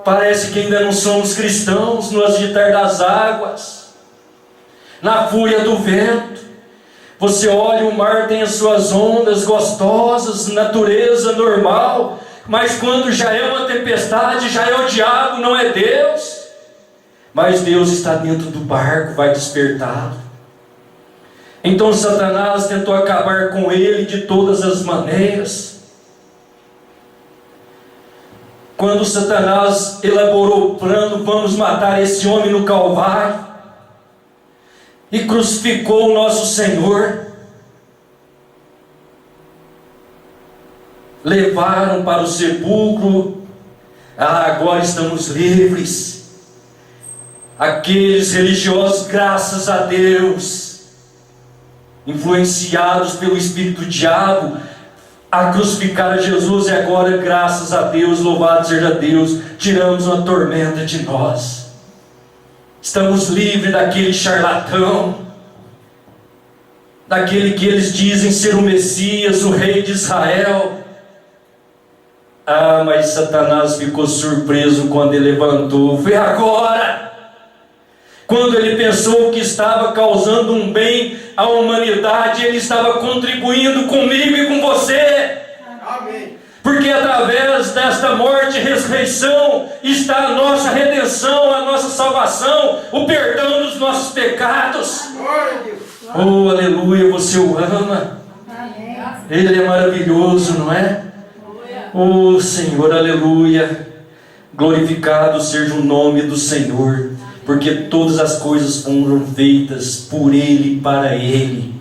Parece que ainda não somos cristãos no agitar das águas, na fúria do vento. Você olha, o mar tem as suas ondas gostosas, natureza normal, mas quando já é uma tempestade, já é o diabo, não é Deus. Mas Deus está dentro do barco, vai despertá-lo. Então Satanás tentou acabar com ele de todas as maneiras. Quando Satanás elaborou o plano: vamos matar esse homem no Calvário, e crucificou o nosso Senhor, levaram para o sepulcro. Agora estamos livres. Aqueles religiosos, graças a Deus, influenciados pelo espírito do diabo, a crucificar a Jesus, e agora, graças a Deus, louvado seja Deus, tiramos uma tormenta de nós. Estamos livres daquele charlatão, daquele que eles dizem ser o Messias, o Rei de Israel. Mas Satanás ficou surpreso quando ele levantou. Foi agora, quando ele pensou que estava causando um bem à humanidade, ele estava contribuindo comigo e com você. Amém. Porque através desta morte e ressurreição está a nossa redenção, a nossa salvação, o perdão dos nossos pecados. Glória a Deus. Oh, aleluia, você o ama. Ele é maravilhoso, não é? Oh, Senhor, aleluia. Glorificado seja o nome do Senhor, porque todas as coisas foram feitas por Ele e para Ele.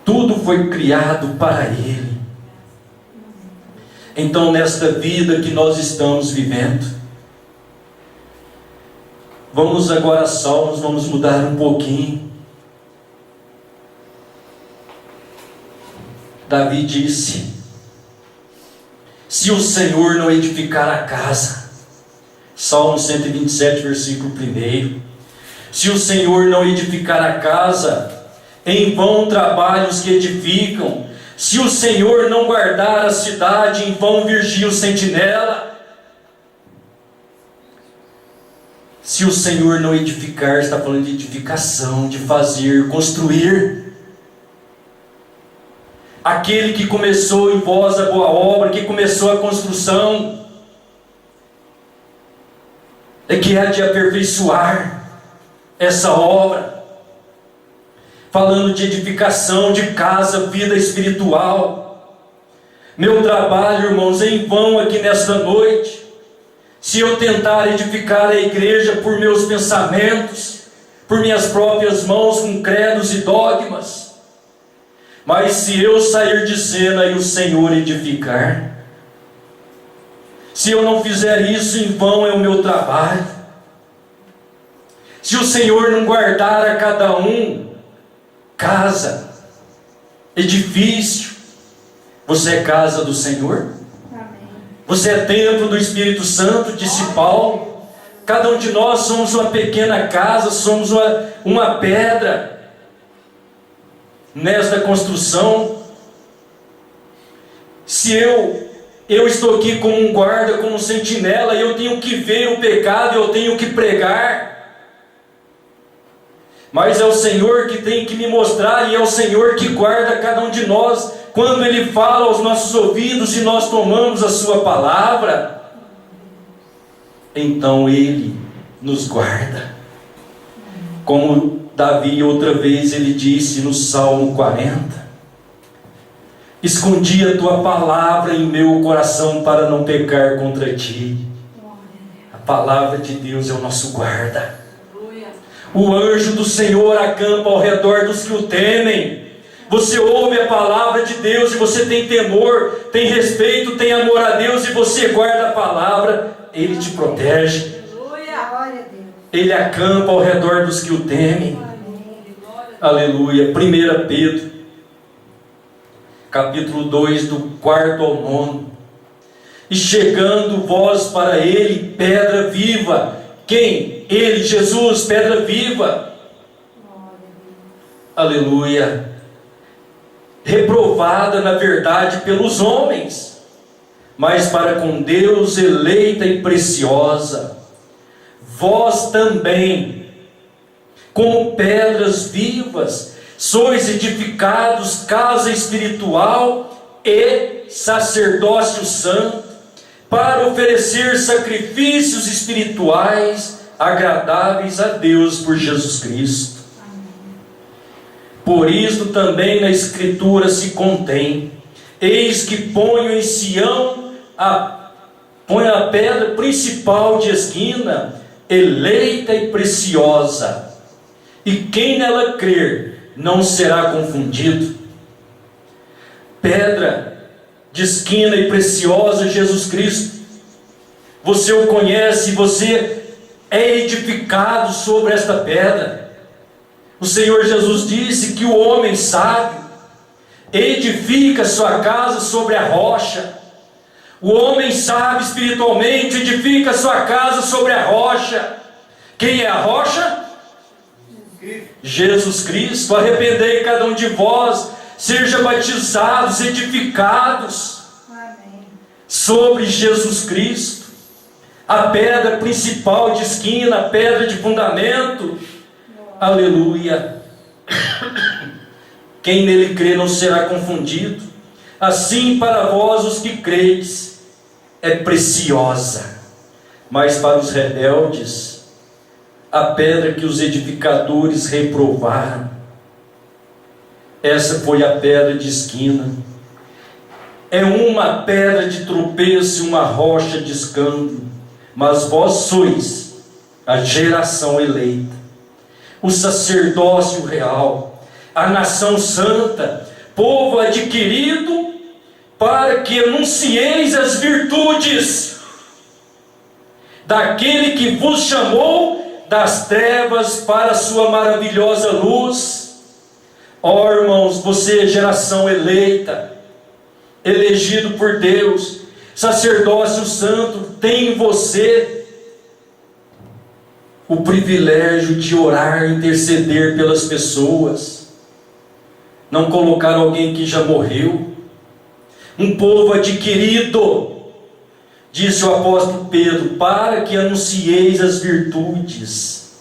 Tudo foi criado para Ele. Então, nesta vida que nós estamos vivendo, vamos agora a Salmos, vamos mudar um pouquinho. Davi disse: se o Senhor não edificar a casa, Salmo 127, versículo 1, se o Senhor não edificar a casa, em vão trabalham os que edificam. Se o Senhor não guardar a cidade, em vão vigia o sentinela. Se o Senhor não edificar, está falando de edificação, de fazer, construir. Aquele que começou em vós a boa obra, que começou a construção, é que há de aperfeiçoar essa obra. Falando de edificação, de casa, vida espiritual. Meu trabalho, irmãos, é em vão aqui nesta noite, se eu tentar edificar a igreja por meus pensamentos, por minhas próprias mãos, com credos e dogmas. Mas se eu sair de cena e o Senhor edificar, se eu não fizer isso, em vão é o meu trabalho. Se o Senhor não guardar a cada um casa, edifício, você é casa do Senhor? Amém. Você é templo do Espírito Santo, disse Paulo. Cada um de nós somos uma pequena casa, somos uma pedra nesta construção. Se eu estou aqui como um guarda, como um sentinela, e eu tenho que ver o pecado, eu tenho que pregar. Mas é o Senhor que tem que me mostrar, e é o Senhor que guarda cada um de nós, quando Ele fala aos nossos ouvidos e nós tomamos a Sua palavra. Então Ele nos guarda. Como Davi outra vez ele disse no Salmo 40: escondi a Tua palavra em meu coração para não pecar contra Ti. A palavra de Deus é o nosso guarda. O anjo do Senhor acampa ao redor dos que o temem. Você ouve a palavra de Deus e você tem temor, tem respeito, tem amor a Deus, e você guarda a palavra, Ele te protege. Ele acampa ao redor dos que o temem. Aleluia. 1 Pedro, capítulo 2, do 4 ao 9. E chegando vós para Ele, pedra viva. Quem? Ele, Jesus, pedra viva. Aleluia. Reprovada na verdade pelos homens, mas para com Deus eleita e preciosa. Vós também, como pedras vivas, sois edificados casa espiritual e sacerdócio santo, para oferecer sacrifícios espirituais agradáveis a Deus por Jesus Cristo. Por isto também na Escritura se contém: eis que ponho em Sião a pedra principal de esquina, eleita e preciosa, e quem nela crer não será confundido. Pedra de esquina e preciosa, Jesus Cristo. Você o conhece, você é edificado sobre esta pedra. O Senhor Jesus disse que o homem sábio edifica sua casa sobre a rocha. O homem sábio espiritualmente edifica sua casa sobre a rocha. Quem é a rocha? Jesus Cristo. Arrependei cada um de vós, seja batizados, edificados sobre Jesus Cristo, a pedra principal de esquina, a pedra de fundamento. Aleluia. Quem nele crê não será confundido. Assim, para vós os que creis, é preciosa, mas para os rebeldes a pedra que os edificadores reprovaram. Essa foi a pedra de esquina. É uma pedra de tropeço e uma rocha de escândalo. Mas vós sois a geração eleita, o sacerdócio real, a nação santa, povo adquirido, para que anuncieis as virtudes daquele que vos chamou das trevas para a sua maravilhosa luz. Ó irmãos, você é geração eleita, elegido por Deus, sacerdócio santo, tem em você o privilégio de orar, interceder pelas pessoas, não colocar alguém que já morreu, um povo adquirido, disse o apóstolo Pedro, para que anuncieis as virtudes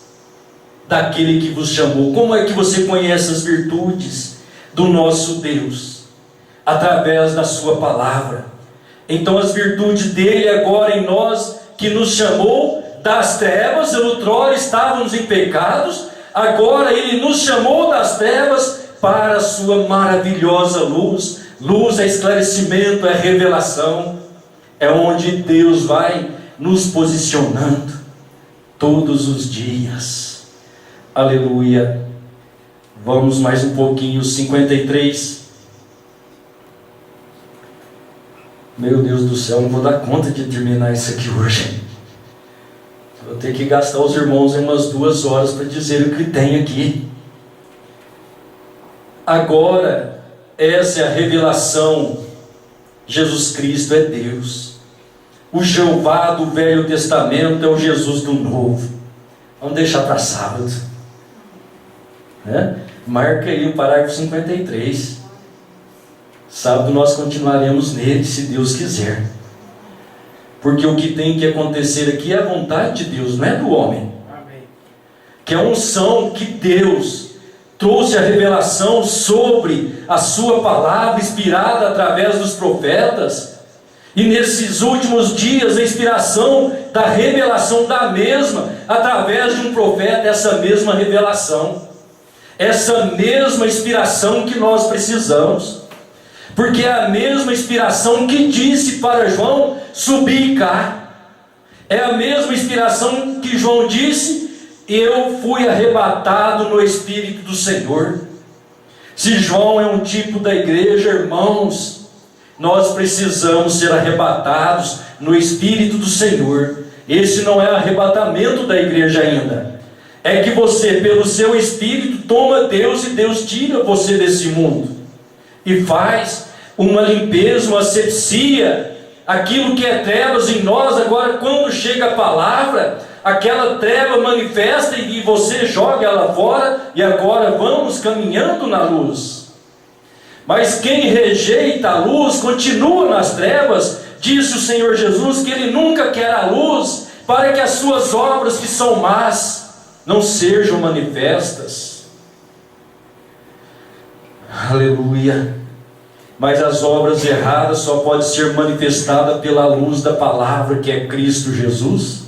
daquele que vos chamou. Como é que você conhece as virtudes do nosso Deus? Através da sua palavra. Então as virtudes dele agora em nós, que nos chamou das trevas, outrora estávamos em pecados, agora ele nos chamou das trevas para a sua maravilhosa luz. Luz é esclarecimento, é revelação, é onde Deus vai nos posicionando todos os dias. Aleluia. Vamos mais um pouquinho, 53. Meu Deus do céu, não vou dar conta de terminar isso aqui hoje. Vou ter que gastar os irmãos em umas 2 horas para dizer o que tem aqui. Agora, essa é a revelação. Jesus Cristo é Deus. O Jeová do Velho Testamento é o Jesus do Novo. Vamos deixar para sábado, né? Marca aí o parágrafo 53. Sábado nós continuaremos nele, se Deus quiser. Porque o que tem que acontecer aqui é a vontade de Deus, não é do homem. Amém. Que é a unção que Deus trouxe a revelação sobre a sua palavra, inspirada através dos profetas. E nesses últimos dias, a inspiração da revelação da mesma, através de um profeta, essa mesma revelação. Essa mesma inspiração que nós precisamos. Porque é a mesma inspiração que disse para João subir cá. É a mesma inspiração que João disse: eu fui arrebatado no Espírito do Senhor. Se João é um tipo da igreja, irmãos, nós precisamos ser arrebatados no Espírito do Senhor. Esse não é arrebatamento da igreja ainda. É que você, pelo seu Espírito, toma Deus e Deus tira você desse mundo. E faz uma limpeza, uma asepsia, aquilo que é trevas em nós. Agora, quando chega a palavra, aquela treva manifesta e você joga ela fora, e agora vamos caminhando na luz. Mas quem rejeita a luz, continua nas trevas. Disse o Senhor Jesus que Ele nunca quer a luz, para que as suas obras que são más não sejam manifestas. Aleluia. Mas as obras erradas só podem ser manifestadas pela luz da palavra, que é Cristo Jesus.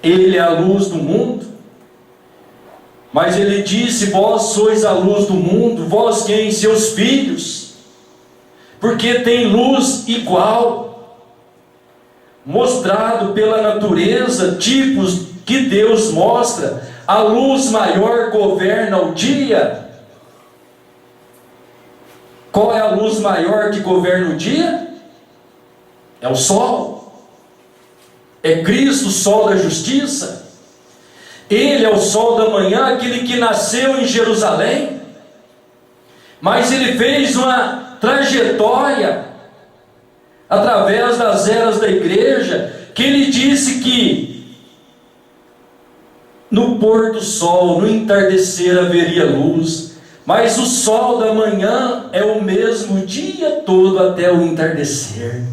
Ele é a luz do mundo. Mas ele disse: vós sois a luz do mundo. Vós quem? Seus filhos. Porque tem luz igual, mostrado pela natureza, tipos que Deus mostra. A luz maior governa o dia. Qual é a luz maior que governa o dia? É o sol. É Cristo, o sol da justiça. Ele é o sol da manhã, aquele que nasceu em Jerusalém. Mas ele fez uma trajetória através das eras da igreja, que ele disse que no pôr do sol, no entardecer haveria luz. Mas o sol da manhã é o mesmo o dia todo até o entardecer.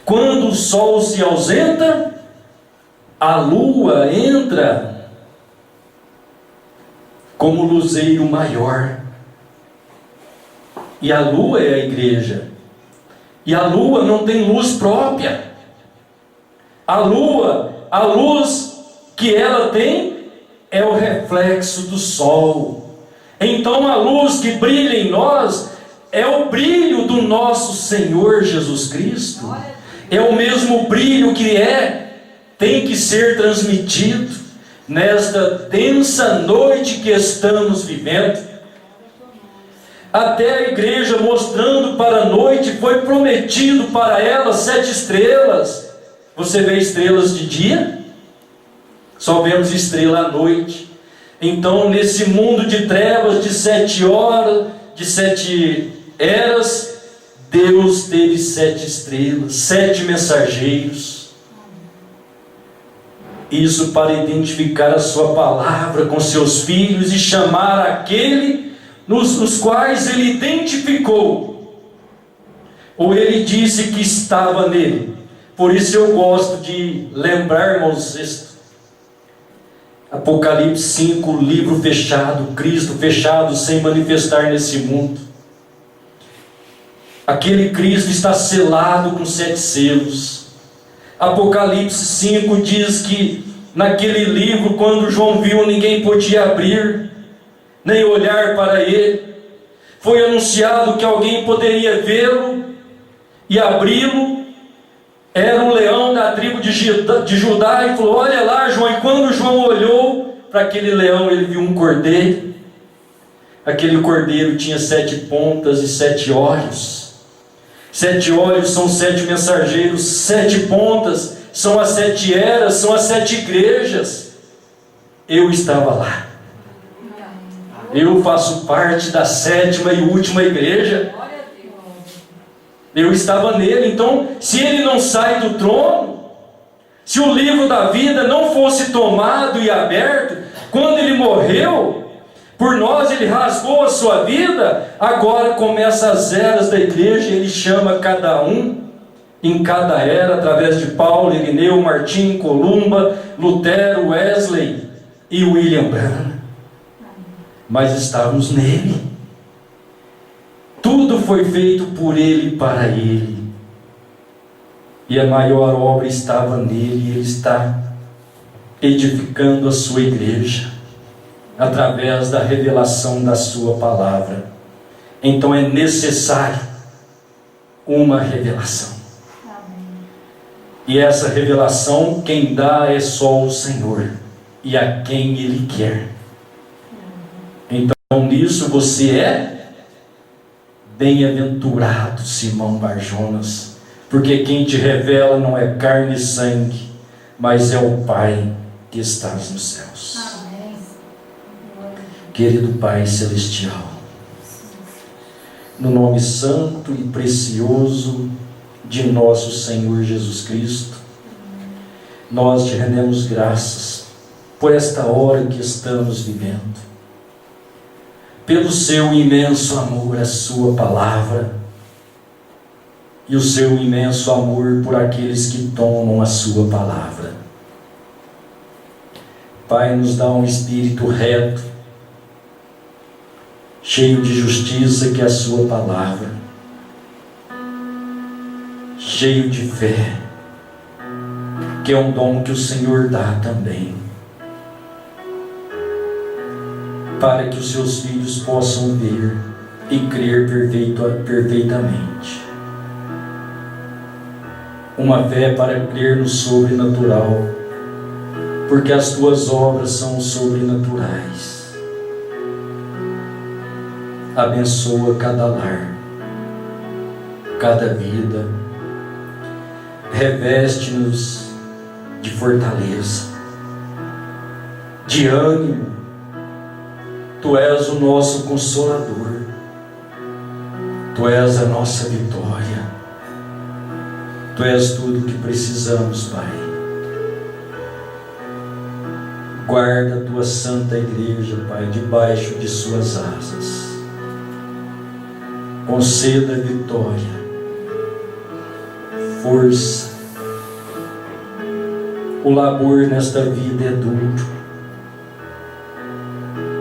Quando o sol se ausenta, a lua entra como luzeiro maior. E a lua é a igreja. E a lua não tem luz própria. A luz que ela tem é o reflexo do sol. Então a luz que brilha em nós é o brilho do nosso Senhor Jesus Cristo. É o mesmo brilho que tem que ser transmitido nesta densa noite que estamos vivendo. Até a igreja, mostrando para a noite, foi prometido para ela 7 estrelas. Você vê estrelas de dia? Só vemos estrela à noite. Então, nesse mundo de trevas, de 7 horas, de 7 eras, Deus teve 7 estrelas, 7 mensageiros. Isso para identificar a sua palavra com seus filhos e chamar aquele nos quais ele identificou, ou ele disse que estava nele. Por isso eu gosto de lembrar, irmãos, Apocalipse 5, livro fechado, Cristo fechado, sem manifestar nesse mundo. Aquele Cristo está selado com 7 selos. Apocalipse 5 diz que naquele livro, quando João viu, ninguém podia abrir, nem olhar para ele. Foi anunciado que alguém poderia vê-lo e abri-lo. Era um leão da tribo de Judá, e falou: olha lá, João. E quando João olhou para aquele leão, ele viu um cordeiro. Aquele cordeiro tinha 7 pontas e 7 olhos. 7 olhos são 7 mensageiros, 7 pontas são as 7 eras, são as 7 igrejas. Eu estava lá. Eu faço parte da 7ª e última igreja. Eu estava nele. Então, se ele não sai do trono, se o livro da vida não fosse tomado e aberto, quando ele morreu, por nós ele rasgou a sua vida, agora começa as eras da igreja, ele chama cada um, em cada era, através de Paulo, Irineu, Martim, Columba, Lutero, Wesley e William Branham. Mas estávamos nele. Tudo foi feito por ele e para ele. E a maior obra estava nele, e ele está edificando a sua igreja através da revelação da sua palavra. Então é necessário uma revelação. E essa revelação quem dá é só o Senhor, e a quem Ele quer. Então nisso você é bem-aventurado, Simão Bar-Jonas, porque quem te revela não é carne e sangue, mas é o Pai que está nos céus. Amém. Querido Pai Celestial, no nome santo e precioso de nosso Senhor Jesus Cristo, nós te rendemos graças por esta hora que estamos vivendo, pelo seu imenso amor à sua palavra e o seu imenso amor por aqueles que tomam a sua palavra. Pai, nos dá um espírito reto, cheio de justiça, que é a sua palavra, cheio de fé, que é um dom que o Senhor dá também, para que os seus filhos possam ver e crer perfeitamente. Uma fé para crer no sobrenatural, porque as tuas obras são sobrenaturais. Abençoa cada lar, cada vida, reveste-nos de fortaleza, de ânimo. Tu és o nosso Consolador, Tu és a nossa vitória, Tu és tudo o que precisamos, Pai. Guarda a Tua Santa Igreja, Pai, debaixo de Suas asas. Conceda vitória, força. O labor nesta vida é duro.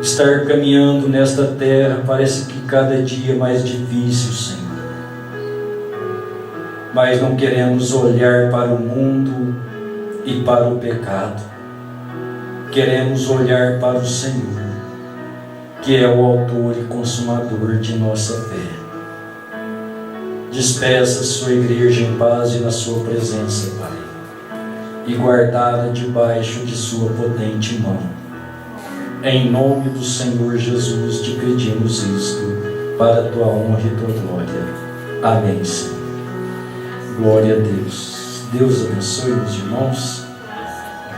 Estar caminhando nesta terra parece que cada dia é mais difícil, Senhor. Mas não queremos olhar para o mundo e para o pecado. queremos olhar para o Senhor, que é o autor e consumador de nossa fé. Despeça a sua igreja em paz e na sua presença, Pai, e guardá-la debaixo de sua potente mão. Em nome do Senhor Jesus te pedimos isto, para a tua honra e tua glória. Amém, Senhor. Glória a Deus. Deus abençoe os irmãos.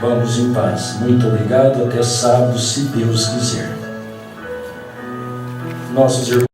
Vamos em paz. Muito obrigado. Até sábado, se Deus quiser. Nossos irmãos.